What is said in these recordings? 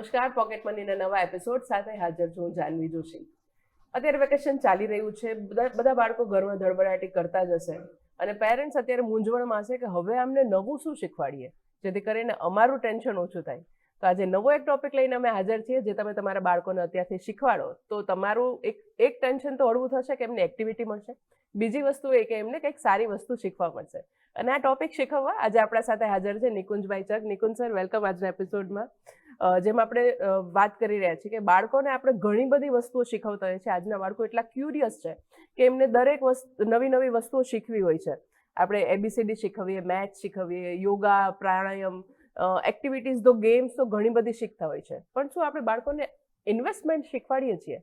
નમસ્કાર, પોકેટ મનીના નવા એપિસોડ સાથે હાજર છું જાનવી જોશી. અત્યારે વેકેશન ચાલી રહ્યું છે, બધા બાળકો ઘરમાં ધડબડાટી કરતા જ હશે અને પેરેન્ટ્સ અત્યારે મૂંઝવણમાં હશે કે હવે અમને નવું શું શીખવાડીએ જેથી કરીને અમારું ટેન્શન ઓછું થાય. તો આજે નવો એક ટોપિક લઈને અમે હાજર છીએ જે તમે તમારા બાળકોને અત્યારથી શીખવાડો તો તમારું એક ટેન્શન તો હળવું થશે કે એમને એક્ટિવિટી મળશે, બીજી વસ્તુ એ કે એમને કંઈક સારી વસ્તુ શીખવા મળશે. અને આ ટોપિક શીખવવા આજે આપણા સાથે હાજર છે નિકુંજભાઈ ચક. નિકુંજ સર, વેલકમ આજના એપિસોડમાં. જેમ આપણે વાત કરી રહ્યા છીએ કે બાળકોને આપણે ઘણી બધી વસ્તુઓ શીખવતા હોઈએ છીએ. આજના બાળકો એટલા ક્યુરિયસ છે કે એમને દરેક નવી વસ્તુઓ શીખવી હોય છે. આપણે એબીસીડી શીખવીએ, મેથ્સ શીખવીએ, યોગા, પ્રાણાયામ, એક્ટિવિટીઝ, તો ગેમ્સ તો ઘણી બધી શીખતા હોય છે. પણ શું આપણે બાળકોને ઇન્વેસ્ટમેન્ટ શીખવાડીએ છીએ?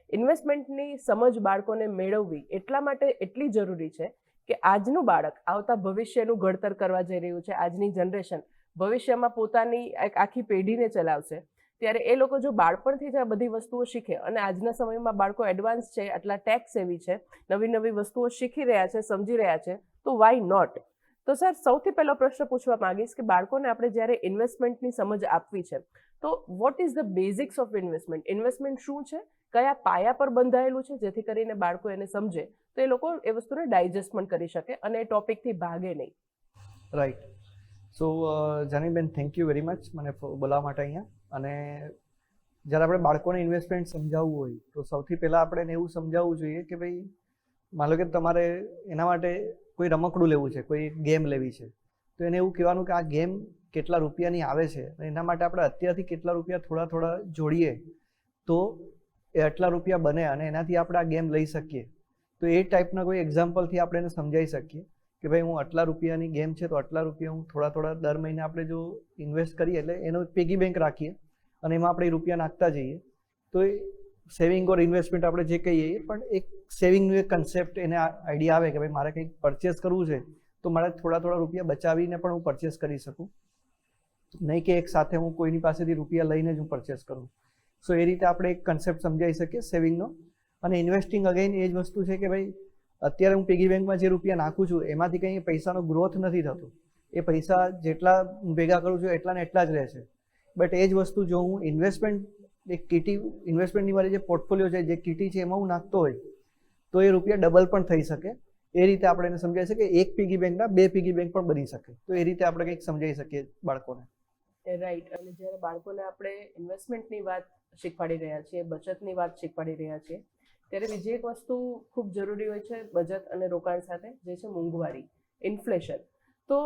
ઇન્વેસ્ટમેન્ટની સમજ બાળકોને મેળવવી એટલા માટે એટલી જરૂરી છે કે આજનું બાળક આવતા ભવિષ્યનું ઘડતર કરવા જઈ રહ્યું છે. આજની જનરેશન ભવિષ્યમાં પોતાની એક આખી પેઢીને ચલાવશે. ત્યારે એ લોકો જો બાળપણથી જ આ બધી વસ્તુઓ શીખે, અને આજના સમયમાં બાળકો એડવાન્સ છે, આટલા ટેક સેવી છે, નવી વસ્તુઓ શીખી રહ્યા છે, સમજી રહ્યા છે, તો વાય નોટ? તો સર, સૌથી પહેલો પ્રશ્ન પૂછવા માંગીશ કે બાળકોને આપણે જ્યારે ઇન્વેસ્ટમેન્ટની સમજ આપવી છે તો what is the basics of investment? Investment શું છે, કયા પાયા પર બંધાયેલું છે, જેથી કરીને બાળકો એને સમજે તો એ લોકો એ વસ્તુને ડાયજેસ્ટમેન્ટ કરી શકે અને એ ટોપિકથી ભાગે નહીં. રાઈટ. સો જાનવીબેન, થેન્ક યુ વેરી મચ મને બોલાવવા માટે અહીંયા. અને જ્યારે આપણે બાળકોને ઇન્વેસ્ટમેન્ટ સમજાવવું હોય તો સૌથી પહેલાં આપણે એવું સમજાવવું જોઈએ કે ભાઈ, માનો કે તમારે એના માટે કોઈ રમકડું લેવું છે, કોઈ ગેમ લેવી છે, તો એને એવું કહેવાનું કે આ ગેમ કેટલા રૂપિયાની આવે છે અને એના માટે આપણે અત્યારથી કેટલા રૂપિયા થોડા જોડીએ તો એ આટલા રૂપિયા બને અને એનાથી આપણે આ ગેમ લઈ શકીએ. તો એ ટાઈપના કોઈ એક્ઝામ્પલથી આપણે એને સમજાવી શકીએ કે ભાઈ હું આટલા રૂપિયાની ગેમ છે તો આટલા રૂપિયા હું થોડા દર મહિને આપણે જો ઇન્વેસ્ટ કરીએ, એટલે એનો પેગી બેંક રાખીએ અને એમાં આપણે રૂપિયા નાખતા જઈએ, તો એ સેવિંગ ઓર ઇન્વેસ્ટમેન્ટ આપણે જે કહીએ, પણ એક સેવિંગનું એક કન્સેપ્ટ એને આઈડિયા આવે કે ભાઈ મારે કંઈક પરચેસ કરવું છે તો મારે થોડા રૂપિયા બચાવીને પણ હું પરચેસ કરી શકું, નહીં કે એક સાથે હું કોઈની પાસેથી રૂપિયા લઈને જ હું પરચેસ કરું. સો એ રીતે આપણે એક કન્સેપ્ટ સમજાવી શકીએ સેવિંગનો. અને ઇન્વેસ્ટિંગ અગેન એ જ વસ્તુ છે કે ભાઈ અત્યારે હું પિગી બેંકમાં જે રૂપિયા નાખું છું એમાંથી કંઈ પૈસાનો ગ્રોથ નથી થતો. એ પૈસા જેટલા હું ભેગા કરું છું એટલા ને એટલા જ રહે છે. બટ એ જ વસ્તુ જો હું એક કીટી ઇન્વેસ્ટમેન્ટની મારી જે પોર્ટફોલિયો છે, જે કીટી છે, એમાં હું નાખતો હોય તો એ રૂપિયા ડબલ પણ થઈ શકે. એ રીતે આપણે એને સમજાવી શકીએ કે એક પિગી બેંકના 2 પિગી બેંક પણ બની શકે. તો એ રીતે આપણે કંઈક સમજાવી શકીએ બાળકોને. રાઈટ. અને જ્યારે બાળકોને આપણે ઇન્વેસ્ટમેન્ટની વાત શીખવાડી રહ્યા છીએ, બચતની વાત શીખવાડી રહ્યા છીએ, ત્યારે બીજી એક વસ્તુ ખૂબ જરૂરી હોય છે બચત અને રોકાણ સાથે, જે છે મોંઘવારી, ઇન્ફ્લેશન. તો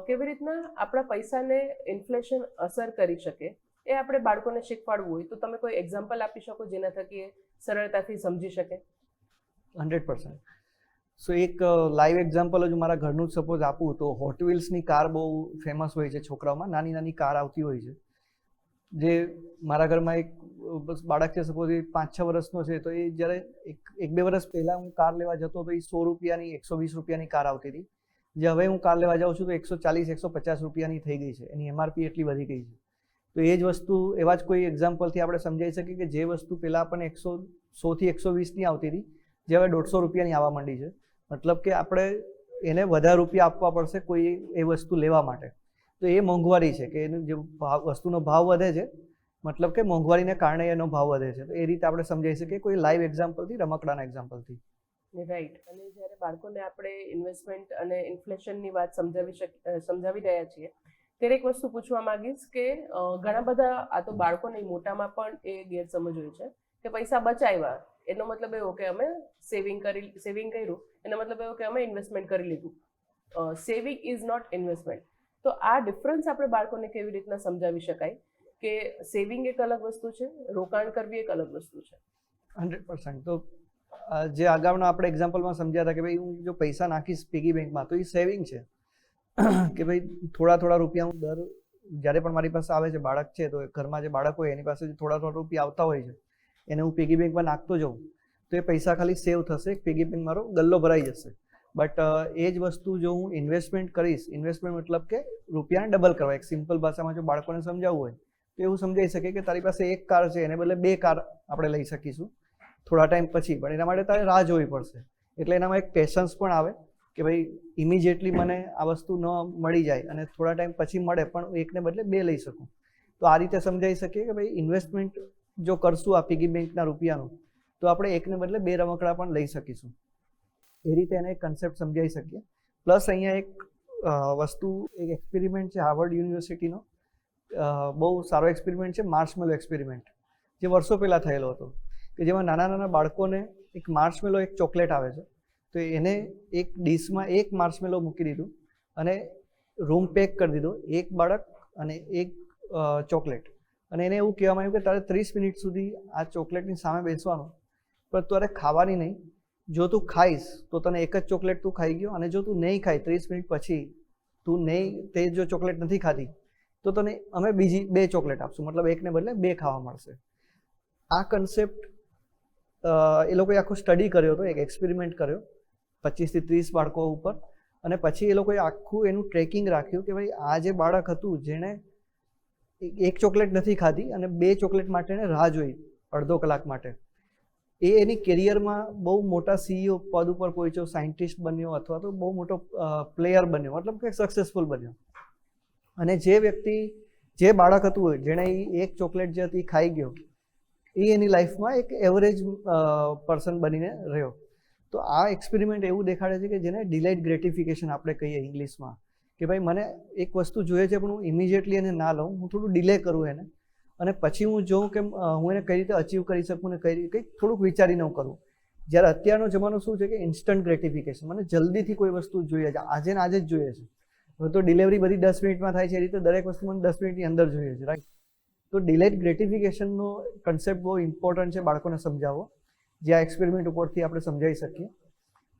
કેવી રીતના આપણા પૈસાને ઇન્ફ્લેશન અસર કરી શકે એ આપણે બાળકોને શીખવાડવું હોય તો તમે કોઈ એક્ઝામ્પલ આપી શકો જેના થકી એ સરળતાથી સમજી શકે? 100%. સો એક લાઈવ એક્ઝામ્પલ જ મારા ઘરનું જ સપોઝ આપું તો હોટ વ્હીલ્સની કાર બહુ ફેમસ હોય છે છોકરાઓમાં. નાની કાર આવતી હોય છે. જે મારા ઘરમાં એક બાળક છે, સપોઝ એ 5-6 વર્ષનો છે, તો એ જ્યારે 1-2 વર્ષ પહેલાં હું કાર લેવા જતો તો એ 100 રૂપિયાની 120 રૂપિયાની કાર આવતી હતી. જે હવે હું કાર લેવા જાઉં છું તો 140-150 રૂપિયાની થઈ ગઈ છે. એની એમઆરપી એટલી વધી ગઈ છે. તો એ જ વસ્તુ એવા જ કોઈ એક્ઝામ્પલથી આપણે સમજાવી શકીએ કે જે વસ્તુ પહેલાં આપણને 100થી 120ની આવતી હતી, જે હવે 150 રૂપિયાની આવવા માંડી છે. મતલબ કે આપણે એને વધારે રૂપિયા આપવા પડશે કોઈ એ વસ્તુ લેવા માટે. તો એ મોંઘવારી છે કે એનો જે વસ્તુનો ભાવ વધે છે, મતલબ કે મોંઘવારીને કારણે એનો ભાવ વધે છે. તો એ રીતે આપણે સમજાવી શકીએ કોઈ લાઈવ એક્ઝામ્પલથી, રમકડાના એક્ઝામ્પલથી. રાઈટ. અને જ્યારે બાળકોને આપણે ઇન્વેસ્ટમેન્ટ અને ઇન્ફ્લેશનની વાત સમજાવી રહ્યા છીએ ત્યારે એક વસ્તુ પૂછવા માંગીશ કે ઘણા બધા, આ તો બાળકોને મોટામાં પણ એ ગેરસમજ હોય છે કે પૈસા બચાવ્યા એનો મતલબ એવો કે અમે સેવિંગ કર્યું, એનો મતલબ એવો કે અમે ઇન્વેસ્ટમેન્ટ કરી લીધું. Saving is not investment. તો આ ડિફરન્સ આપણે બાળકોને કેવી રીતના સમજાવી શકાય કે સેવિંગ એક અલગ વસ્તુ છે, રોકાણ કરવી એક અલગ વસ્તુ છે? 100%. તો જે અગાઉના આપણે એક્ઝામ્પલમાં સમજ્યા હતા કે ભાઈ હું જો પૈસા નાખીશ પિગી બેંકમાં તો એ સેવિંગ છે કે ભાઈ થોડા રૂપિયા હું જ્યારે પણ મારી પાસે આવે છે, બાળક છે તો ઘરમાં જે બાળક હોય એની પાસે થોડા રૂપિયા આવતા હોય છે, એને હું પિગી બેંકમાં નાખતો જાઉં તો એ પૈસા ખાલી સેવ થશે, પિગી બેંક મારો ગલ્લો ભરાઈ જશે. બટ એ જ વસ્તુ જો હું ઇન્વેસ્ટમેન્ટ કરીશ, ઇન્વેસ્ટમેન્ટ મતલબ કે રૂપિયાને ડબલ કરવા, એક સિમ્પલ ભાષામાં જો બાળકોને સમજાવવું હોય તો એવું સમજાવી શકે કે તારી પાસે 1 કાર છે એને બદલે 2 કાર આપણે લઈ શકીશું થોડા ટાઈમ પછી, પણ એના માટે તારે રાહ જોવી પડશે. એટલે એનામાં એક પેશન્સ પણ આવે કે ભાઈ ઇમિડિયેટલી મને આ વસ્તુ ન મળી જાય અને થોડા ટાઈમ પછી મળે, પણ એકને બદલે 2 લઈ શકું. તો આ રીતે સમજાવી શકીએ કે ભાઈ ઇન્વેસ્ટમેન્ટ જો કરશું આ પિગી બેંકના રૂપિયાનું તો આપણે એકને બદલે 2 રમકડા પણ લઈ શકીશું. એ રીતે એને એક કન્સેપ્ટ સમજાવી શકીએ. પ્લસ અહીંયા એક વસ્તુ, એક એક્સપેરિમેન્ટ છે હાર્વર્ડ યુનિવર્સિટીનો, બહુ સારો એક્સપેરિમેન્ટ છે, માર્શમેલો એક્સપેરિમેન્ટ, જે વર્ષો પહેલાં થયેલો હતો, કે જેમાં નાના નાના બાળકોને એક માર્શમેલો, એક ચોકલેટ આવે છે, તો એને એક ડીશમાં એક માર્શમેલો મૂકી દીધું અને રૂમ પેક કરી દીધો, એક બાળક અને એક ચોકલેટ, અને એને એવું કહેવામાં આવ્યું કે તારે 30 મિનિટ સુધી આ ચોકલેટની સામે બેસવાનું, પણ તારે ખાવાની નહીં. જો તું ખાઈશ તો તને એક જ ચોકલેટ તું ખાઈ ગયો, અને જો તું નહીં ખાય 30 મિનિટ પછી તું નહીં, તે જો ચોકલેટ નથી ખાધી તો તને અમે બીજી 2 ચોકલેટ આપશું, મતલબ એકને બદલે 2 ખાવા મળશે. આ કન્સેપ્ટ એ લોકોએ આખો સ્ટડી કર્યો હતો, એક એક્સપેરિમેન્ટ કર્યો 25 થી 30 બાળકો ઉપર, અને પછી એ લોકોએ આખું એનું ટ્રેકિંગ રાખ્યું કે ભાઈ આ જે બાળક હતું જેણે એક ચોકલેટ નથી ખાધી અને 2 ચોકલેટ માટે એને રાહ જોઈ અડધો કલાક માટે, એ એની કેરિયરમાં બહુ મોટા CEO પદ ઉપર પહોંચ્યો, સાયન્ટિસ્ટ બન્યો, અથવા તો બહુ મોટો પ્લેયર બન્યો, મતલબ કે સક્સેસફુલ બન્યો. અને જે બાળક હતું જેણે એક ચોકલેટ જે હતી ખાઈ ગયો, એ એની લાઈફમાં એક એવરેજ પર્સન બનીને રહ્યો. તો આ એક્સપેરિમેન્ટ એવું દેખાડે છે કે જેને ડિલેડ ગ્રેટિફિકેશન આપણે કહીએ ઇંગ્લિશમાં, કે ભાઈ મને એક વસ્તુ જોઈએ છે પણ હું ઇમિડિયેટલી એને ના લઉં, હું થોડું ડિલે કરું એને, અને પછી હું જોઉં કે હું એને કઈ રીતે અચીવ કરી શકું ને કંઈક થોડુંક વિચારીને હું કરું. જ્યારે અત્યારનો જમાનો શું છે કે ઇન્સ્ટન્ટ ગ્રેટિફિકેશન, મને જલ્દીથી કોઈ વસ્તુ જોઈએ છે, આજે ને આજે જ જોઈએ છે. હવે તો ડિલિવરી બધી 10 મિનિટમાં થાય છે, એ રીતે દરેક વસ્તુ મને 10 મિનિટની અંદર જોઈએ છે, રાઈટ? તો ડિલેડ ગ્રેટિફિકેશનનો કન્સેપ્ટ બહુ ઇમ્પોર્ટન્ટ છે બાળકોને સમજાવવો, જે આ એક્સપેરિમેન્ટ ઉપરથી આપણે સમજાવી શકીએ.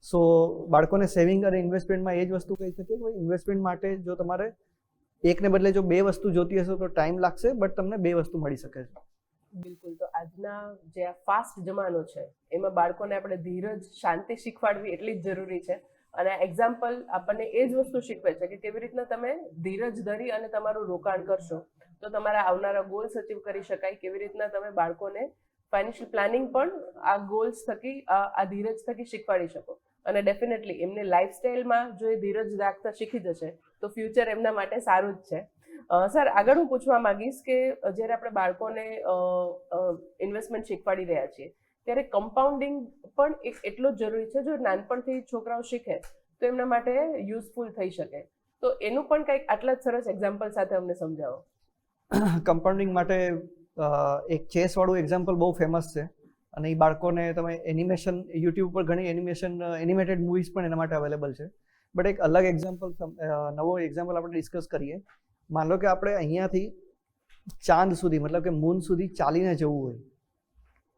સો બાળકોને સેવિંગ અને ઇન્વેસ્ટમેન્ટમાં એ જ વસ્તુ કહી શકીએ કે ઇન્વેસ્ટમેન્ટ માટે જો તમારે એકને બદલે જો 2 વસ્તુ જોતી હશે તો ટાઈમ લાગશે, બટ તમને 2 વસ્તુ મળી શકે છે. બિલકુલ. તો આજના જે આ ફાસ્ટ જમાનો છે એમાં બાળકોને આપણે ધીરજ, શાંતિ શીખવાડવી એટલી જ જરૂરી છે. અને એક્ઝામ્પલ આપણને એ જ વસ્તુ શીખવે છે કે કેવી રીતના તમે ધીરજ ધરી અને તમારું રોકાણ કરશો તો તમારા આવનારા ગોલ્સ અચીવ કરી શકાય. કેવી રીતના તમે બાળકોને ફાઇનાન્શિયલ પ્લાનિંગ પણ આ ગોલ્સ થકી, આ ધીરજ થકી શીખવાડી શકો. અને ડેફિનેટલી એમને લાઈફસ્ટાઈલમાં જો એ ધીરજ રાખતા શીખી જશે તો ફ્યુચર એમના માટે સારું જ છે. સર, આગળ હું પૂછવા માંગીશ કે જ્યારે આપણે બાળકોને ઇન્વેસ્ટમેન્ટ શીખવાડી રહ્યા છીએ ત્યારે કમ્પાઉન્ડિંગ પણ એક એટલો જ જરૂરી છે. જો નાનપણથી છોકરાઓ શીખે તો એમના માટે યુઝફુલ થઈ શકે. તો એનું પણ કંઈક આટલા જ સરસ એક્ઝામ્પલ સાથે અમને સમજાવો. કમ્પાઉન્ડિંગ માટે એક ચેસ વાળું એક્ઝામ્પલ બહુ ફેમસ છે, અને એ બાળકોને તમે એનિમેશન, યુટ્યુબ પર ઘણી એનિમેટેડ મૂવીઝ પણ એના માટે અવેલેબલ છે. બટ એક અલગ એક્ઝામ્પલ, નવો એક્ઝામ્પલ આપણે ડિસ્કસ કરીએ. માન લો કે આપણે અહીંયાથી ચાંદ સુધી, મતલબ કે મૂન સુધી ચાલીને જવું હોય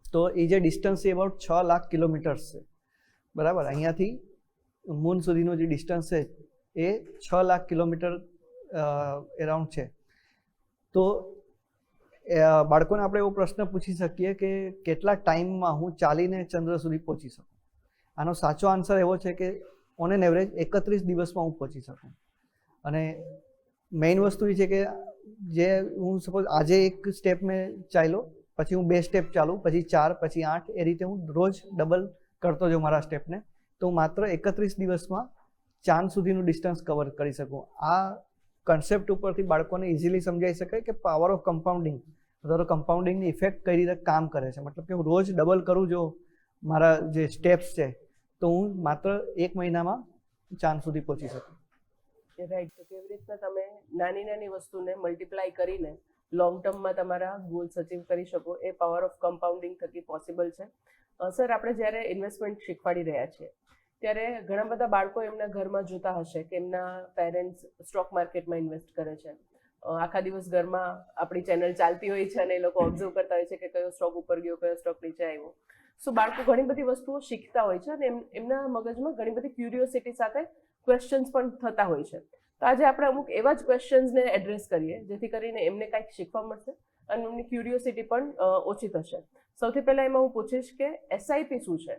તો એ જે ડિસ્ટન્સ છે અબાઉટ 6 લાખ કિલોમીટર્સ છે, બરાબર? અહીંયાથી મૂન સુધીનો જે ડિસ્ટન્સ છે એ 6 લાખ કિલોમીટર એરાઉન્ડ છે. તો બાળકોને આપણે એવો પ્રશ્ન પૂછી શકીએ કે કેટલા ટાઈમમાં હું ચાલીને ચંદ્ર સુધી પહોંચી શકું? આનો સાચો આન્સર એવો છે કે ઓન એન એવરેજ 31 દિવસમાં હું પહોંચી શકું. અને મેઇન વસ્તુ એ છે કે જે હું સપોઝ આજે એક સ્ટેપ મેં ચાલ્યો, પછી હું 2 સ્ટેપ ચાલું, પછી 4, પછી 8, એ રીતે હું રોજ ડબલ કરતો જાઉં મારા સ્ટેપને, તો હું માત્ર 31 દિવસમાં ચાંદ સુધીનું ડિસ્ટન્સ કવર કરી શકું. આ કન્સેપ્ટ ઉપરથી બાળકોને ઇઝીલી સમજાઈ શકાય કે પાવર ઓફ કમ્પાઉન્ડિંગ અથવા તો કમ્પાઉન્ડિંગની ઇફેક્ટ કઈ રીતે કામ કરે છે. મતલબ કે હું રોજ ડબલ કરું જો મારા જે સ્ટેપ્સ છે તો હું માત્ર 1 મહિનામાં ચાંદ સુધી પહોંચી શકું. રાઈટ. તો કેવી રીતના તમે નાની નાની વસ્તુને મલ્ટીપ્લાય કરીને લોંગ ટર્મમાં તમારા ગોલ્સ અચીવ કરી શકો એ પાવર ઓફ કમ્પાઉન્ડિંગ થકી પોસિબલ છે. સર, આપણે જ્યારે ઇન્વેસ્ટમેન્ટ શીખવાડી રહ્યા છીએ ત્યારે ઘણા બધા બાળકો એમના ઘરમાં જોતા હશે કે એમના પેરેન્ટ્સ સ્ટોક માર્કેટમાં ઇન્વેસ્ટ કરે છે. આખા દિવસ ઘરમાં આપણી ચેનલ ચાલતી હોય છે અને એ લોકો ઓબ્ઝર્વ કરતા હોય છે કે કયો સ્ટોક ઉપર ગયો, કયો સ્ટોક નીચે આવ્યો. સો બાળકો ઘણી બધી વસ્તુઓ શીખતા હોય છે અને એમના મગજમાં ઘણી બધી ક્યુરિયોસિટી સાથે ક્વેશ્ચન્સ પણ થતા હોય છે. તો આજે આપણે અમુક એવા જ ક્વેશ્ચન્સને એડ્રેસ કરીએ જેથી કરીને એમને કંઈક શીખવા મળશે અને એમની ક્યુરિયોસિટી પણ ઓછી થશે. સૌથી પહેલાં એમાં હું પૂછીશ કે SIP શું છે?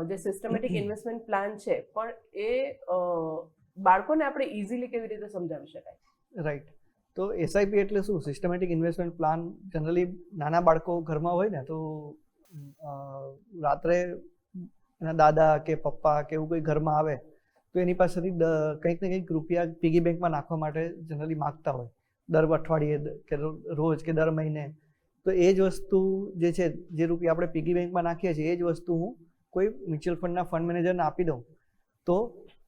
જે સિસ્ટમેટિક ઇન્વેસ્ટમેન્ટ પ્લાન છે, પણ એ બાળકોને આપણે ઇઝીલી કેવી રીતે સમજાવી શકાય? રાઈટ. તો SIP એટલે શું? સિસ્ટમેટિક ઇન્વેસ્ટમેન્ટ પ્લાન જનરલી નાના બાળકો ઘરમાં હોય ને તો રાત્રે એના દાદા કે પપ્પા કે એવું કોઈ ઘરમાં આવે તો એની પાસેથી કંઈક ને કંઈક રૂપિયા પિગી બેંકમાં નાખવા માટે જનરલી માગતા હોય. દર અઠવાડિયે કે રોજ કે દર મહિને, તો એ જ વસ્તુ જે છે, જે રૂપિયા આપણે પિગી બેંકમાં નાખીએ છીએ એ જ વસ્તુ હું કોઈ મ્યુચ્યુઅલ ફંડના ફંડ મેનેજરને આપી દઉં તો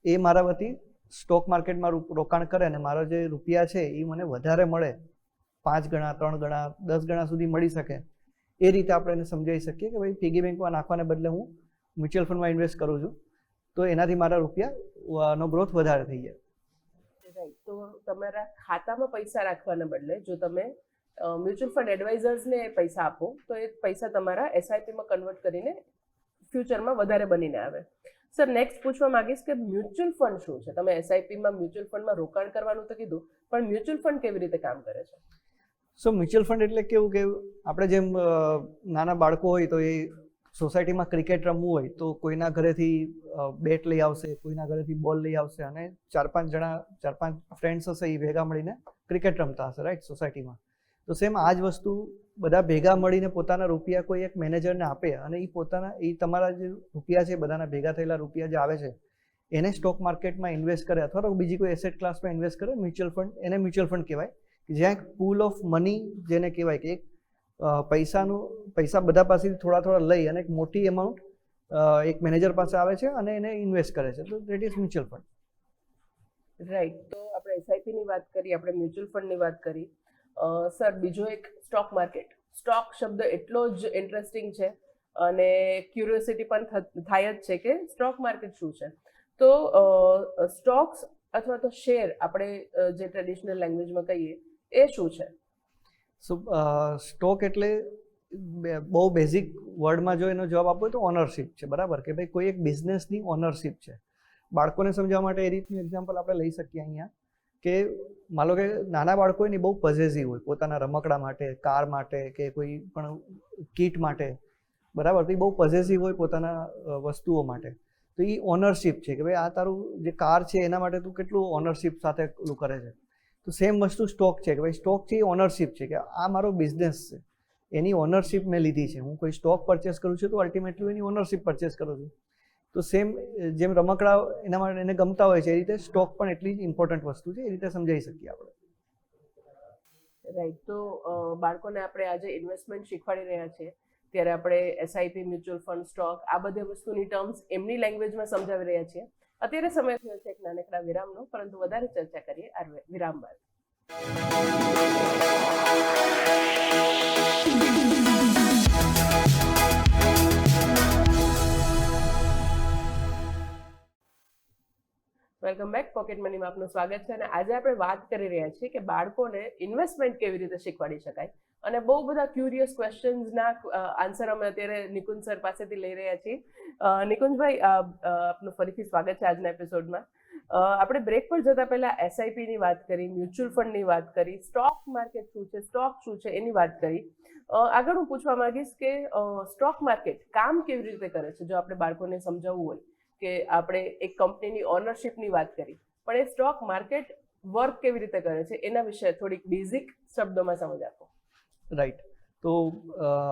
એ મારા વતી સ્ટોક માર્કેટમાં રોકાણ કરે અને મારા જે રૂપિયા છે એ મને વધારે મળે, 5 ગણા 3 ગણા 10 ગણા સુધી મળી શકે. એ રીતે આપણે એને સમજાવી શકીએ કે ભાઈ પિગી બેંકમાં નાખવાને બદલે હું મ્યુચ્યુઅલ ફંડમાં ઇન્વેસ્ટ કરું છું તો એનાથી મારા રૂપિયાનો ગ્રોથ વધારે થઈ જાય. રાઈટ. તો તમારા ખાતામાં પૈસા રાખવાને બદલે જો તમે મ્યુચ્યુઅલ ફંડ એડવાઇઝર્સને પૈસા આપો તો એ પૈસા તમારા એસઆઈપીમાં કન્વર્ટ કરીને ફ્યુચરમાં વધારે બનીને આવે. સર, નેક્સ્ટ પૂછવા માંગીશ કે મ્યુચ્યુઅલ ફંડ શું છે? તમે એસઆઈપીમાં મ્યુચ્યુઅલ ફંડમાં રોકાણ કરવાનું તો કીધું, પણ મ્યુચ્યુઅલ ફંડ કેવી રીતે કામ કરે છે? સો મ્યુચ્યુઅલ ફંડ એટલે કેવું કે આપણે જેમ નાના બાળકો હોય તો એ સોસાયટીમાં ક્રિકેટ રમવું હોય તો કોઈના ઘરેથી બેટ લઈ આવશે, કોઈના ઘરેથી બોલ લઈ આવશે અને 4-5 ફ્રેન્ડ્સ હશે એ ભેગા મળીને ક્રિકેટ રમતા હશે, રાઈટ, સોસાયટીમાં. તો સેમ આ જ વસ્તુ બધા ભેગા મળીને પોતાના રૂપિયા કોઈ એક મેનેજરને આપે અને એ તમારા જે રૂપિયા છે, બધાના ભેગા થયેલા રૂપિયા જે આવે છે એને સ્ટોક માર્કેટમાં ઇન્વેસ્ટ કરે અથવા તો બીજી કોઈ એસેટ ક્લાસમાં ઇન્વેસ્ટ કરે. મ્યુચ્યુઅલ ફંડ, એને મ્યુચ્યુઅલ ફંડ કહેવાય, જ્યાં એક પૂલ ઓફ મની જેને કહેવાય કે એક પૈસા બધા પાસેથી થોડા થોડા લઈ અને એક મોટી એમાઉન્ટ એક મેનેજર પાસે આવે છે અને એને ઇન્વેસ્ટ કરે છે, તો that is mutual fund. Right. તો આપણે એસઆઈપીની વાત કરી, આપણે મ્યુચ્યુઅલ ફંડની વાત કરી. સર, બીજો એક સ્ટોક માર્કેટ. સ્ટોક શબ્દ એટલો જ ઇન્ટરેસ્ટિંગ છે અને ક્યુરિયોસિટી પણ થાય જ છે કે સ્ટોક માર્કેટ શું છે. તો સ્ટોક્સ અથવા તો શેર આપણે જે ટ્રેડિશનલ લેંગ્વેજમાં કહીએ એ શું છે? સો સ્ટોક એટલે બહુ બેઝિક વર્ડમાં જો એનો જવાબ આપવો તો ઓનરશિપ છે, બરાબર, કે ભાઈ કોઈ એક બિઝનેસની ઓનરશિપ છે. બાળકોને સમજાવવા માટે એ રીતનું એક્ઝામ્પલ આપણે લઈ શકીએ અહીંયા કે માનો કે નાના બાળકો હોય ને બહુ પોઝેસિવ હોય પોતાના રમકડા માટે, કાર માટે કે કોઈ પણ કીટ માટે, બરાબર, તો એ બહુ પોઝેસિવ હોય પોતાના વસ્તુઓ માટે. તો એ ઓનરશિપ છે કે ભાઈ આ તારું જે કાર છે એના માટે તું કેટલું ઓનરશિપ સાથે ઓલું કરે છે. તો સેમ વસ્તુ સ્ટોક છે કે ભાઈ સ્ટોક છે એ ઓનરશિપ છે કે આ મારો બિઝનેસ છે, એની ઓનરશિપ મેં લીધી છે. હું કોઈ સ્ટોક પરચેસ કરું છું તો અલ્ટિમેટલી એની ઓનરશિપ પરચેસ કરું છું. તો સેમ જેમ રમકડા એના માટે એને ગમતા હોય છે એ રીતે સ્ટોક પણ એટલી જ ઇમ્પોર્ટન્ટ વસ્તુ છે, એ રીતે સમજાવી શકીએ આપણે. રાઈટ. તો બાળકોને આપણે આજે ઇન્વેસ્ટમેન્ટ શીખવાડી રહ્યા છીએ ત્યારે આપણે એસઆઈપી, મ્યુચ્યુઅલ ફંડ, સ્ટોક આ બધી વસ્તુની ટર્મ્સ એમની લેંગ્વેજમાં સમજાવી રહ્યા છીએ. અત્યારે સમય થયો છે એક નાનકડા વિરામનો, પરંતુ વધારે ચર્ચા કરીએ આ વિરામ બાદ. Welcome back. પોકેટ મનીમાં આપનું સ્વાગત છે અને આજે આપણે વાત કરી રહ્યા છીએ કે બાળકોને ઇન્વેસ્ટમેન્ટ કેવી રીતે શીખવાડી શકાય. અને બહુ બધા ક્યુરિયસ ક્વેશ્ચન્સના આન્સર અમે અત્યારે નિકુંજ સર પાસેથી લઈ રહ્યા છીએ. નિકુંજભાઈ, આપનું ફરીથી સ્વાગત છે આજના એપિસોડમાં. આપણે બ્રેક પર જતા પહેલા એસઆઈપીની વાત કરી, મ્યુચ્યુઅલ ફંડની વાત કરી, સ્ટોક માર્કેટ શું છે, સ્ટોક શું છે એની વાત કરી. આગળ હું પૂછવા માંગીશ કે સ્ટોક માર્કેટ કામ કેવી રીતે કરે છે? જો આપણે બાળકોને સમજાવવું હોય કે આપણે એક કંપનીની ઓનરશિપની વાત કરી, પણ એ સ્ટોક માર્કેટ વર્ક કેવી રીતે કરે છે એના વિશે થોડીક બેઝિક શબ્દોમાં સમજ આપો. રાઈટ. તો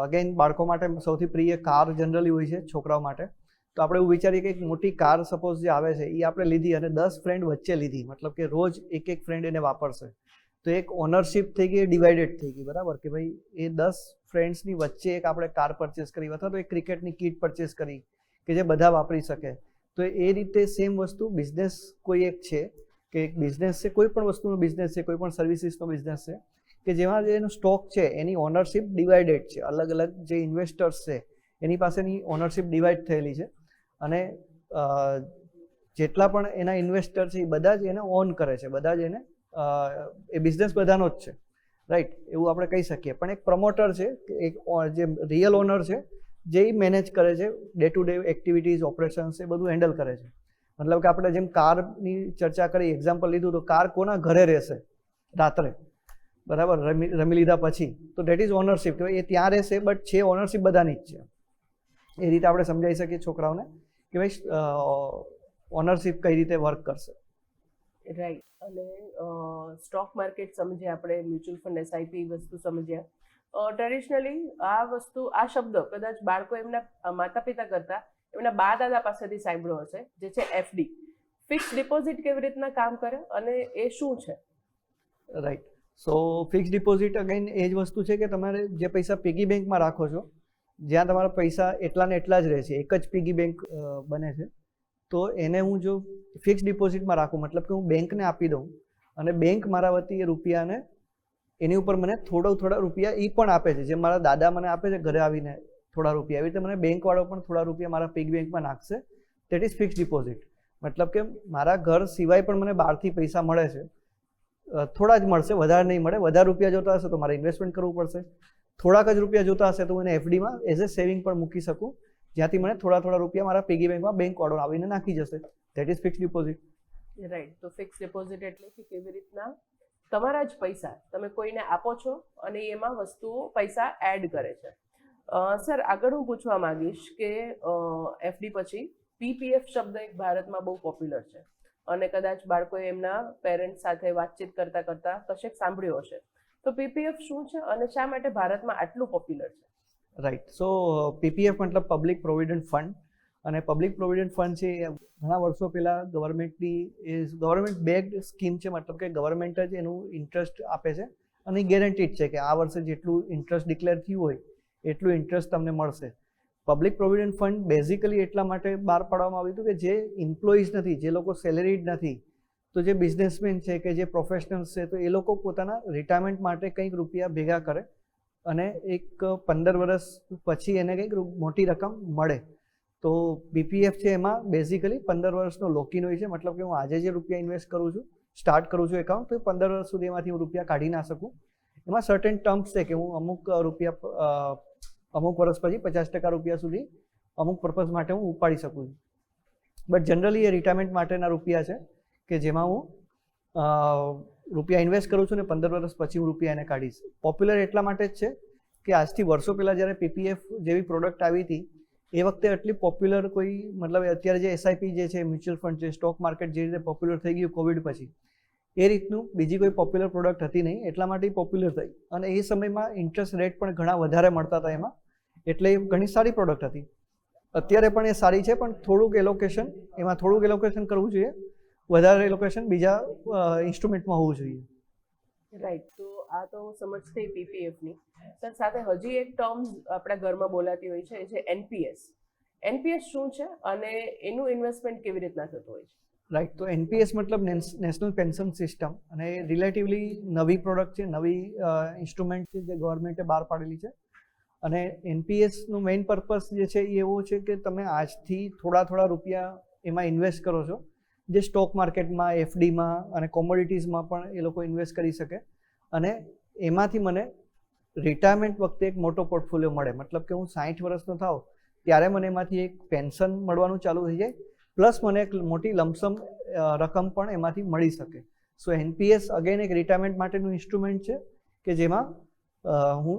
અગેન બાળકો માટે સૌથી પ્રિય કાર જનરલી હોય છે, છોકરાઓ માટે. તો આપણે એવું વિચારીએ કે એક મોટી કાર સપોઝ જે આવે છે એ આપણે લીધી અને 10 ફ્રેન્ડ વચ્ચે લીધી, મતલબ કે રોજ એક ફ્રેન્ડ એને વાપરશે, તો એક ઓનરશિપ થઈ ગઈ, ડિવાઇડેડ થઈ ગઈ, બરાબર, કે ભાઈ એ 10 ફ્રેન્ડ્સની વચ્ચે એક આપણે કાર પરચેસ કરી અથવા તો એક ક્રિકેટની કીટ પરચેસ કરી કે જે બધા વાપરી શકે. તો એ રીતે સેમ વસ્તુ બિઝનેસ કોઈ એક છે કે એક બિઝનેસ છે, કોઈ પણ વસ્તુનો બિઝનેસ છે, કોઈ પણ સર્વિસીસનો બિઝનેસ છે કે જેમાં જે એનો સ્ટોક છે એની ઓનરશિપ ડિવાઇડેડ છે. અલગ અલગ જે ઇન્વેસ્ટર્સ છે એની પાસેની ઓનરશિપ ડિવાઇડ થયેલી છે અને જેટલા પણ એના ઇન્વેસ્ટર છે એ બધા જ એને ઓન કરે છે, બધા જ એને એ બિઝનેસ બધાનો જ છે, રાઈટ, એવું આપણે કહી શકીએ. પણ એક પ્રમોટર છે, એક જે રિયલ ઓનર છે જે મેનેજ કરે છે, day to day activities, operations એ બધું હેન્ડલ કરે છે. મતલબ કે આપણે જેમ કારની ચર્ચા કરી, એક્ઝામ્પલ લીધું, તો કાર કોના ઘરે રહેશે રાત્રે, બરાબર, રમી લીધા પછી, તો ડેટ ઇઝ ઓનરશિપ, કે એ ત્યાં રહેશે બટ છે ઓનરશિપ બધાની જ છે. એ રીતે આપણે સમજાવી શકીએ છોકરાઓને કે ભાઈ ઓનરશિપ કઈ રીતે વર્ક કરશે. રાઈટ. અને સ્ટોક માર્કેટ સમજ્યા આપણે, મ્યુચ્યુઅલ ફંડ, એસઆઈપી વસ્તુ સમજ્યા. ટ્રેડિશનલી આ વસ્તુ, આ શબ્દ કદાચ બાળકો એમના માતા પિતા કરતા એમના બા દાદા પાસેથી સાંભળ્યો હશે, જે છે એફડી. ફિક્સ ડિપોઝિટ કેવી રીતના કામ કરે અને એ શું છે? રાઈટ. સો ફિક્સ ડિપોઝિટ અગેન એ જ વસ્તુ છે કે તમારે જે પૈસા પિગી બેંકમાં રાખો છો, જ્યાં તમારા પૈસા એટલા ને એટલા જ રહે છે, એક જ પિગી બેંક બને છે, તો એને હું જો ફિક્સ ડિપોઝિટમાં રાખું, મતલબ કે હું બેંકને આપી દઉં અને બેંક મારા વતી એ રૂપિયાને એની ઉપર મને થોડા રૂપિયા એ પણ આપે છે, જેમ મારા દાદા મને આપે છે ઘરે આવીને થોડા રૂપિયા, એવી રીતે મને બેંકવાળો પણ થોડા રૂપિયા મારા પિગ બેંકમાં નાખશે. That is fix deposit. મતલબ કે મારા ઘર સિવાય પણ મને બહારથી પૈસા મળે છે, થોડા જ મળશે, વધારે નહીં મળે. વધારે રૂપિયા જોતા હશે તો મારે ઇન્વેસ્ટમેન્ટ કરવું પડશે, થોડાક જ રૂપિયા જોતા હશે તો હું એને એફડીમાં એઝ એ સેવિંગ પણ મૂકી શકું, જ્યાંથી મને થોડા રૂપિયા મારા પિગી બેંકમાં બેંકવાળો આવીને નાખી જશે. That is fix deposit. Right. તો ફિક્સ ડિપોઝિટ એટલે કે કેવી રીતના તમારા જ પૈસા તમે કોઈને આપો છો અને એમાં વસ્તુઓ પૈસા એડ કરે છે. સર, આગળ હું પૂછવા માંગીશ કે એફડી પછી પીપીએફ શબ્દ એક ભારતમાં બહુ પોપ્યુલર છે અને કદાચ બાળકોએ એમના પેરેન્ટ્સ સાથે વાતચીત કરતા કશેક સાંભળ્યું હશે. તો પીપીએફ શું છે અને શા માટે ભારતમાં આટલું પોપ્યુલર છે? રાઈટ. સો પીપીએફ મતલબ પબ્લિક પ્રોવિડન્ટ ફંડ, અને પબ્લિક પ્રોવિડન્ટ ફંડ છે એ ઘણા વર્ષો પહેલાં ગવર્મેન્ટ બેક્ડ સ્કીમ છે, મતલબ કે ગવર્મેન્ટ જ એનું ઇન્ટરેસ્ટ આપે છે અને ગેરંટીડ છે કે આ વર્ષે જેટલું ઇન્ટરેસ્ટ ડિક્લેર થયું હોય એટલું ઇન્ટરેસ્ટ તમને મળશે. પબ્લિક પ્રોવિડન્ટ ફંડ બેઝિકલી એટલા માટે બહાર પાડવામાં આવ્યું હતું કે જે એમ્પ્લોઈઝ નથી, જે લોકો સેલેરીડ નથી, તો જે બિઝનેસમેન છે કે જે પ્રોફેશનલ્સ છે, તો એ લોકો પોતાના રિટાયરમેન્ટ માટે કંઈક રૂપિયા ભેગા કરે અને એક 15 વર્ષ પછી એને કંઈક મોટી રકમ મળે. તો પીપીએફ છે એમાં બેઝિકલી 15 વર્ષનો લોકિન હોય છે, મતલબ કે હું આજે જે રૂપિયા ઇન્વેસ્ટ કરું છું, સ્ટાર્ટ કરું છું એકાઉન્ટ, તો 15 વર્ષ સુધી એમાંથી હું રૂપિયા કાઢી ના શકું. એમાં સર્ટેન ટર્મ્સ છે કે હું અમુક વર્ષ પછી 50% રૂપિયા સુધી અમુક પર્પઝ માટે હું ઉપાડી શકું છું. બટ જનરલી એ રિટાયરમેન્ટ માટેના રૂપિયા છે કે જેમાં હું રૂપિયા ઇન્વેસ્ટ કરું છું ને 15 વર્ષ પછી હું રૂપિયા એને કાઢીશ. પોપ્યુલર એટલા માટે જ છે કે આજથી વર્ષો પહેલાં જ્યારે પીપીએફ જેવી પ્રોડક્ટ આવી હતી એ વખતે એટલી પોપ્યુલર કોઈ, મતલબ અત્યારે જે એસઆઈપી જે છે, મ્યુચ્યુઅલ ફંડ છે, સ્ટોક માર્કેટ જે રીતે પોપ્યુલર થઈ ગયું કોવિડ પછી, એ રીતનું બીજી કોઈ પોપ્યુલર પ્રોડક્ટ હતી નહીં, એટલા માટે પોપ્યુલર થઈ. અને એ સમયમાં ઇન્ટરેસ્ટ રેટ પણ ઘણા વધારે મળતા હતા એમાં, એટલે એ ઘણી સારી પ્રોડક્ટ હતી. અત્યારે પણ એ સારી છે, પણ થોડુંક એલોકેશન કરવું જોઈએ, વધારે એલોકેશન બીજા ઇન્સ્ટ્રુમેન્ટમાં હોવું જોઈએ. રાઈટ. તો આ તો સમજ થઈ પીપીએફની. સર, સાથે હજી એક ટર્મ આપણા ઘરમાં બોલાતી હોય છે, એ છે એનપીએસ. એનપીએસ શું છે અને એનું ઇન્વેસ્ટમેન્ટ કેવી રીતના થતું હોય છે? રાઈટ. તો એનપીએસ મતલબ નેશનલ પેન્શન સિસ્ટમ, અને રિલેટિવલી નવી પ્રોડક્ટ છે, નવી ઇન્સ્ટ્રુમેન્ટ છે જે ગવર્મેન્ટે બહાર પાડેલી છે. અને એનપીએસનું મેઇન પર્પઝ જે છે એ એવો છે કે તમે આજથી થોડા રૂપિયા એમાં ઇન્વેસ્ટ કરો છો, જે સ્ટોક માર્કેટમાં, એફડીમાં અને કોમોડિટીઝમાં પણ એ લોકો ઇન્વેસ્ટ કરી શકે, અને એમાંથી મને રિટાયરમેન્ટ વખતે એક મોટો પોર્ટફોલિયો મળે. મતલબ કે હું 60 વર્ષનો થાવ ત્યારે મને એમાંથી એક પેન્શન મળવાનું ચાલુ થઈ જાય, પ્લસ મને એક મોટી લમસમ રકમ પણ એમાંથી મળી શકે. સો એનપીએસ અગેન એક રિટાયરમેન્ટ માટેનું ઇન્સ્ટ્રુમેન્ટ છે કે જેમાં હું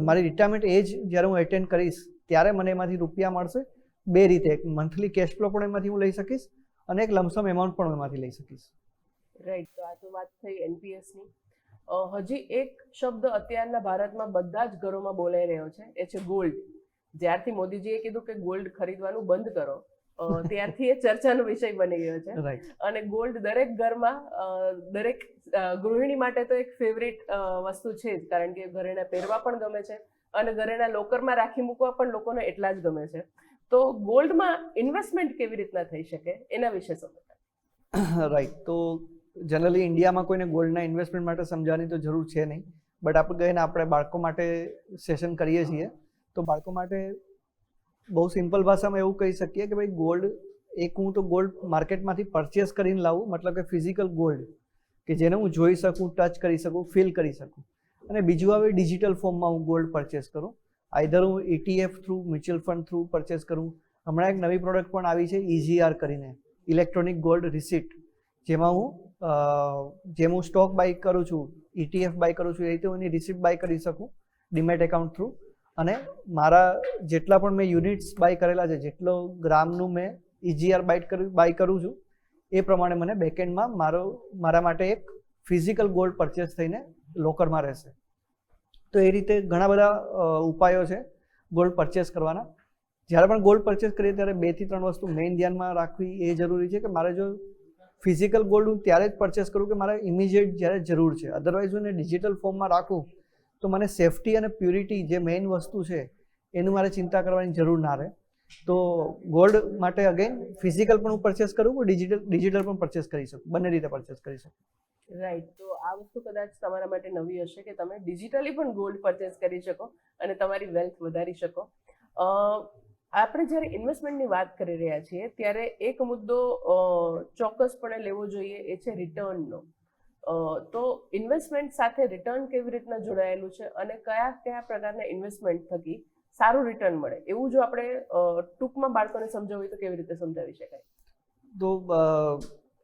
મારી રિટાયરમેન્ટ એજ જ્યારે હું એટેન્ડ કરીશ ત્યારે મને એમાંથી રૂપિયા મળશે બે રીતે. એક મંથલી કેશ ફ્લો પણ એમાંથી હું લઈ શકીશ અને એક લમસમ એમાઉન્ટ પણ એમાંથી લઈ શકીશ. રાઈટ. તો આ તો વાત થઈ એનપીએસની. હજી એક શબ્દ અત્યારના ભારતમાં બધા જ ઘરોમાં બોલાઈ રહ્યો છે, એ છે ગોલ્ડ. જ્યારથી મોદીજીએ કીધું કે ગોલ્ડ ખરીદવાનું બંધ કરો, ત્યારથી એ ચર્ચાનો વિષય બની ગયો છે. રાઈટ. અને ગોલ્ડ દરેક ઘરમાં, દરેક ગૃહિણી માટે તો એક ફેવરિટ વસ્તુ છે જ, કારણ કે ઘરેણા પહેરવા પણ ગમે છે અને ઘરેણા લોકરમાં રાખી મૂકવા પણ લોકોને એટલા જ ગમે છે. તો ગોલ્ડમાં ઇન્વેસ્ટમેન્ટ કેવી રીતના થઈ શકે એના વિશે સમજાવો. રાઈટ. તો જનરલી ઇન્ડિયામાં કોઈને ગોલ્ડના ઇન્વેસ્ટમેન્ટ માટે સમજાવવાની તો જરૂર છે નહીં, બટ આપણે બાળકો માટે સેશન કરીએ છીએ, તો બાળકો માટે બહુ સિમ્પલ ભાષામાં એવું કહી શકીએ કે ભાઈ હું તો ગોલ્ડ માર્કેટમાંથી પરચેસ કરીને લાવું, મતલબ કે ફિઝિકલ ગોલ્ડ કે જેને હું જોઈ શકું, ટચ કરી શકું, ફીલ કરી શકું. અને બીજું આવે ડિજિટલ ફોર્મમાં હું ગોલ્ડ પરચેસ કરું, આઈધર હું ETF through, mutual fund through purchase કરું. હમણાં એક નવી પ્રોડક્ટ પણ આવી છે EGR કરીને, ઇલેક્ટ્રોનિક ગોલ્ડ રિસીટ, જેમાં જેમ હું સ્ટોક બાય કરું છું, ETF બાય કરું છું, એ રીતે હું એની રિસીપ્ટ બાય કરી શકું ડીમેટ એકાઉન્ટ થ્રુ. અને મારા જેટલા પણ મેં યુનિટ્સ બાય કરેલા છે, જેટલો ગ્રામનું મેં EGR બાય કરું છું, એ પ્રમાણે મને બેકએન્ડમાં મારા માટે એક ફિઝિકલ ગોલ્ડ પરચેસ થઈને લોકરમાં રહેશે. તો એ રીતે ઘણા બધા ઉપાયો છે ગોલ્ડ પરચેસ કરવાના. જ્યારે પણ ગોલ્ડ પરચેસ કરીએ ત્યારે 2 થી 3 વસ્તુ મેઇન ધ્યાનમાં રાખવી એ જરૂરી છે કે મારે જો ફિઝિકલ ગોલ્ડ હું ત્યારે જ પરચેસ કરું કે મારે ઇમિડિયેટ જ્યારે જરૂર છે. અધરવાઇઝ હું એને ડિજિટલ ફોર્મમાં રાખું તો મને સેફટી અને પ્યુરિટી જે મેઇન વસ્તુ છે એનું મારે ચિંતા કરવાની જરૂર ના રહે. તો ગોલ્ડ માટે અગેન ફિઝિકલ પણ હું પરચેસ કરું હું ડિજિટલ પણ પરચેસ કરી શકું, બંને રીતે પરચેસ કરી શકું. રાઈટ. તો આ વસ્તુ કદાચ તમારા માટે નવી હશે કે તમે ડિજિટલી પણ ગોલ્ડ પરચેસ કરી શકો અને તમારી વેલ્થ વધારી શકો. આપણે જ્યારે ઇન્વેસ્ટમેન્ટની વાત કરી રહ્યા છીએ ત્યારે એક મુદ્દો ચોક્કસપણે લેવો જોઈએ, એ છે રિટર્નનો. તો ઇન્વેસ્ટમેન્ટ સાથે રિટર્ન કેવી રીતના જોડાયેલું છે અને કયા કયા પ્રકારના ઇન્વેસ્ટમેન્ટ થકી સારું રિટર્ન મળે, એવું જો આપણે ટૂંકમાં બાળકોને સમજાવવું હોય તો કેવી રીતે સમજાવી શકાય? તો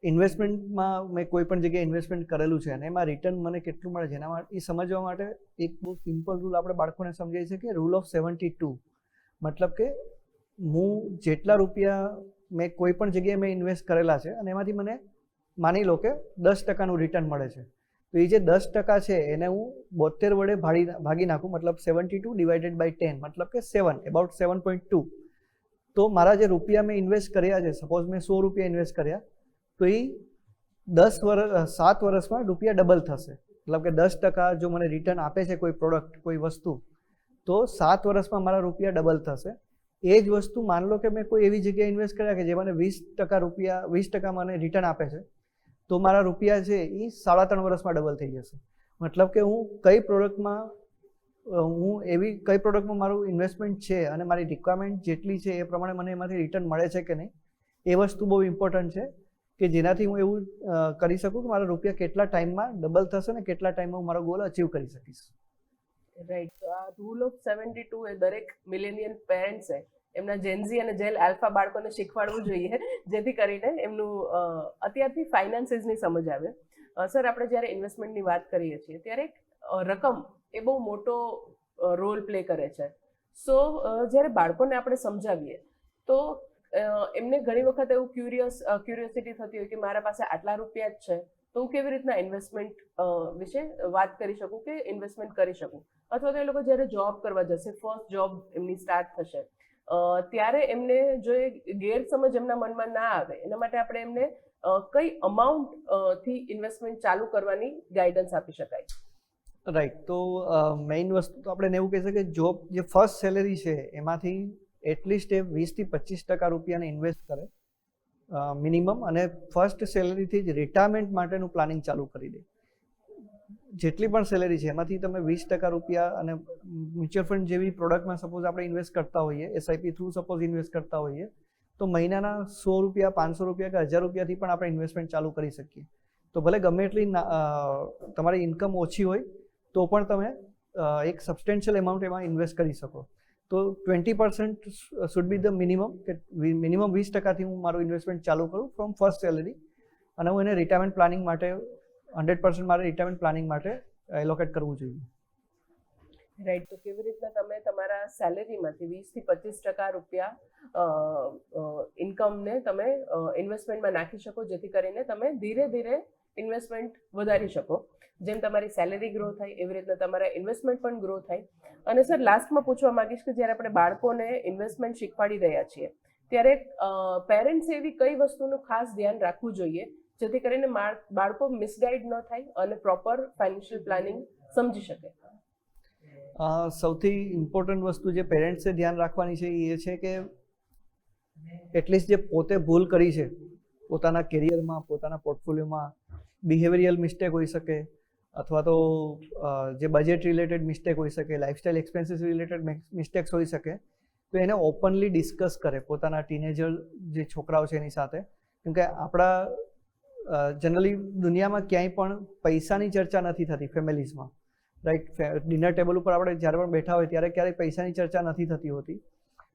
ઇન્વેસ્ટમેન્ટમાં મેં કોઈ પણ જગ્યાએ ઇન્વેસ્ટમેન્ટ કરેલું છે અને એમાં રિટર્ન મને કેટલું મળે છે એના માટે એ સમજવા માટે એક બહુ સિમ્પલ રૂલ આપણે બાળકોને સમજાવીએ છીએ કે રૂલ ઓફ 72. મતલબ કે હું જેટલા રૂપિયા મેં કોઈ પણ જગ્યાએ મેં ઇન્વેસ્ટ કરેલા છે અને એમાંથી મને માની લો કે 10% રિટર્ન મળે છે, તો એ જે 10% છે એને હું 72 વડે ભાગી નાખું, મતલબ 72 ડિવાઇડેડ બાય 10 મતલબ કે 7 અબાઉટ 7.2. તો મારા જે રૂપિયા મેં ઇન્વેસ્ટ કર્યા છે, સપોઝ મેં 100 રૂપિયા ઇન્વેસ્ટ કર્યા, તો એ 7 વર્ષમાં રૂપિયા ડબલ થશે. મતલબ કે 10% જો મને રિટર્ન આપે છે કોઈ પ્રોડક્ટ કોઈ વસ્તુ, તો 7 વર્ષમાં મારા રૂપિયા ડબલ થશે. એ જ વસ્તુ માન લો કે મેં કોઈ એવી જગ્યાએ ઇન્વેસ્ટ કર્યા કે જે મને 20% મને રિટર્ન આપે છે, તો મારા રૂપિયા છે એ 3.5 વર્ષમાં ડબલ થઈ જશે. મતલબ કે હું કઈ પ્રોડક્ટમાં મારું ઇન્વેસ્ટમેન્ટ છે અને મારી રિક્વાયરમેન્ટ જેટલી છે એ પ્રમાણે મને એમાંથી રિટર્ન મળે છે કે નહીં, એ વસ્તુ બહુ ઇમ્પોર્ટન્ટ છે કે જેનાથી હું એવું કરી શકું કે મારા રૂપિયા કેટલા ટાઈમમાં ડબલ થશે ને કેટલા ટાઈમમાં હું મારો ગોલ અચીવ કરી શકીશ. રાઈટ. તો આ રૂલ ઓફ 72 એ દરેક મિલેનિયલ પેરેન્ટ્સે એમના જેનઝી અને જેલ આલ્ફા બાળકોને શીખવાડવું જોઈએ, જેથી કરીને એમનું અત્યારથી ફાઇનાન્સીસની સમજ આવે. સર, આપણે જ્યારે ઇન્વેસ્ટમેન્ટની વાત કરીએ છીએ ત્યારે રકમ એ બહુ મોટો રોલ પ્લે કરે છે. સો જ્યારે બાળકોને આપણે સમજાવીએ તો એમને ઘણી વખત એવું ક્યુરિયોસિટી થતી હોય કે મારા પાસે આટલા રૂપિયા જ છે તો હું કેવી રીતના ઇન્વેસ્ટમેન્ટ વિશે વાત કરી શકું કે ઇન્વેસ્ટમેન્ટ કરી શકું, અથવા તો એ લોકો જ્યારે જોબ કરવા જશે, ફર્સ્ટ જોબ એમની સ્ટાર્ટ થશે, ત્યારે એમને જો એ ગેરસમજ એમના મનમાં ના આવે એના માટે આપણે એમને કઈ અમાઉન્ટ થી ઇન્વેસ્ટમેન્ટ ચાલુ કરવાની ગાઈડન્સ આપી શકાય? રાઈટ. તો મેઇન વસ્તુ તો આપણે એવું કહી શકીએ કે જોબ જે ફર્સ્ટ સેલેરી છે એમાંથી એટલીસ્ટ એ 20 થી 25% રૂપિયાને ઇન્વેસ્ટ કરે મિનિમમ, અને ફર્સ્ટ સેલેરીથી જ રિટાયરમેન્ટ માટેનું પ્લાનિંગ ચાલુ કરી દે. જેટલી પણ સેલેરી છે એમાંથી તમે 20% રૂપિયા, અને મ્યુચ્યુઅલ ફંડ જેવી પ્રોડક્ટમાં સપોઝ આપણે ઇન્વેસ્ટ કરતા હોઈએ, SIP થ્રુ સપોઝ ઇન્વેસ્ટ કરતા હોઈએ, તો મહિનાના 100 રૂપિયા, 500 રૂપિયા કે 1000 રૂપિયાથી પણ આપણે ઇન્વેસ્ટમેન્ટ ચાલુ કરી શકીએ. તો ભલે ગમે એટલી તમારી ઇન્કમ ઓછી હોય તો પણ તમે એક સબસ્ટેન્શિયલ એમાઉન્ટ એમાં ઇન્વેસ્ટ કરી શકો. તો 20% શુડ બી ધ મિનિમમ, કે મિનિમમ 20%થી હું મારું ઇન્વેસ્ટમેન્ટ ચાલુ કરું ફ્રોમ ફર્સ્ટ સેલેરી, અને હું એને રિટાયરમેન્ટ પ્લાનિંગ માટે 100% મારે રિટાયરમેન્ટ પ્લાનિંગ માટે એલોકેટ કરવું જોઈએ. રાઈટ. તો કેવી રીતના તમે તમારા સેલેરીમાંથી 20 થી 25% રૂપિયા ઇન્કમને તમે ઇન્વેસ્ટમેન્ટમાં નાખી શકો, જેથી કરીને તમે ધીરે ધીરે ઇન્વેસ્ટમેન્ટ વધારી શકો. જેમ તમારી સેલેરી ગ્રો થાય એવી રીતના તમારા ઇન્વેસ્ટમેન્ટ પણ ગ્રો થાય. અને સર, લાસ્ટમાં પૂછવા માંગીશ કે જ્યારે આપણે બાળકોને ઇન્વેસ્ટમેન્ટ શીખવાડી રહ્યા છીએ ત્યારે પેરેન્ટ્સ એવી કઈ વસ્તુનું ખાસ ધ્યાન રાખવું જોઈએ જેથી કરીને બાળકો મિસગાઈડ ન થાય અને પ્રોપર ફાઇનાન્શિયલ પ્લાનિંગ સમજી શકે? સૌથી ઇમ્પોર્ટન્ટ વસ્તુ જે પેરેન્ટ્સે ધ્યાન રાખવાની છે એ છે કે એટલીસ્ટ જે પોતે ભૂલ કરી છે પોતાના કેરિયરમાં, પોતાના પોર્ટફોલિયોમાં, બિહેવિયરલ મિસ્ટેક હોઈ શકે, અથવા તો જે બજેટ રિલેટેડ મિસ્ટેક હોઈ શકે, લાઇફસ્ટાઇલ એક્સપેન્સીસ રિલેટેડ મિસ્ટેક્સ હોઈ શકે, તો એને ઓપનલી ડિસ્કસ કરે પોતાના ટીનેજર જે છોકરાઓ છે એની સાથે. કેમકે આપણા જનરલી દુનિયામાં ક્યાંય પણ પૈસાની ચર્ચા નથી થતી ફેમિલીઝમાં, રાઈટ. ડિનર ટેબલ ઉપર આપણે જ્યારે પણ બેઠા હોય ત્યારે ક્યારેય પૈસાની ચર્ચા નથી થતી હોતી.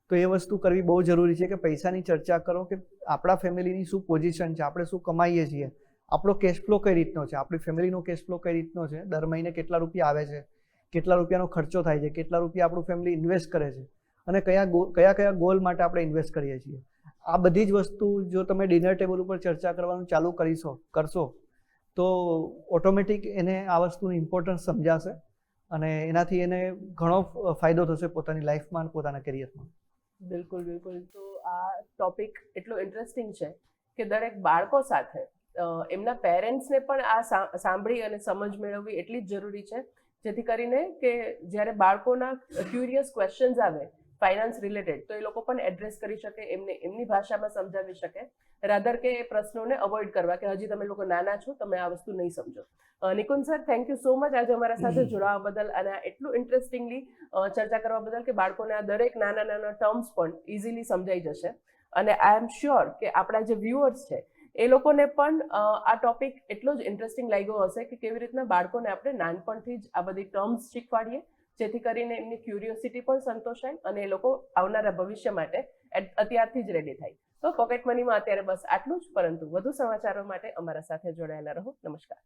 તો એ વસ્તુ કરવી બહુ જરૂરી છે કે પૈસાની ચર્ચા કરો કે આપણા ફેમિલીની શું પોઝિશન છે, આપણે શું કમાઈએ છીએ, આપણો કેશ ફ્લો કઈ રીતનો છે, આપણી ફેમિલીનો કેશ ફ્લો કઈ રીતનો છે, દર મહિને કેટલા રૂપિયા આવે છે, કેટલા રૂપિયાનો ખર્ચો થાય છે, કેટલા રૂપિયા આપણું ફેમિલી ઇન્વેસ્ટ કરે છે, અને કયા ગોલ માટે આપણે ઇન્વેસ્ટ કરીએ છીએ. આ બધી જ વસ્તુ જો તમે ડિનર ટેબલ ઉપર ચર્ચા કરવાનું ચાલુ કરશો તો ઓટોમેટિક એને આ વસ્તુની ઇમ્પોર્ટન્સ સમજાશે અને એનાથી એને ઘણો ફાયદો થશે પોતાની લાઈફમાં અને પોતાના કેરિયરમાં. બિલકુલ બિલકુલ. તો આ ટોપિક એટલો ઇન્ટરેસ્ટિંગ છે કે દરેક બાળકો સાથે એમના પેરેન્ટ્સને પણ આ સાંભળી અને સમજ મેળવવી એટલી જ જરૂરી છે, જેથી કરીને કે જ્યારે બાળકોના ક્યુરિયસ ક્વેશ્ચન્સ આવે ફાઇનાન્સ રિલેટેડ, તો એ લોકો પણ એડ્રેસ કરી શકે, એમને એમની ભાષામાં સમજાવી શકે, રાધર કે એ પ્રશ્નોને અવોઇડ કરવા કે હજી તમે લોકો નાના છો, તમે આ વસ્તુ નહીં સમજો. Nikunj sir, thank you so much આજે અમારા સાથે જોડાવા બદલ અને એટલું ઇન્ટરેસ્ટિંગલી ચર્ચા કરવા બદલ કે બાળકોને આ દરેક નાના નાના ટર્મ્સ પણ ઇઝીલી સમજાઈ જશે. અને આઈ એમ શ્યોર કે આપણા જે વ્યુઅર્સ છે એ લોકોને પણ આ ટોપિક એટલો જ ઇન્ટરેસ્ટિંગ લાગ્યો હશે કે કેવી રીતના બાળકોને આપણે નાનપણથી જ આ બધી ટર્મ્સ શીખવાડીએ, જેથી કરીને એમની ક્યુરિયોસિટી પણ સંતોષાય અને એ લોકો આવનારા ભવિષ્ય માટે અત્યારથી જ રેડી થાય. તો પોકેટ મનીમાં અત્યારે બસ આટલું જ, પરંતુ વધુ સમાચારો માટે અમારા સાથે જોડાયેલા રહો. નમસ્કાર.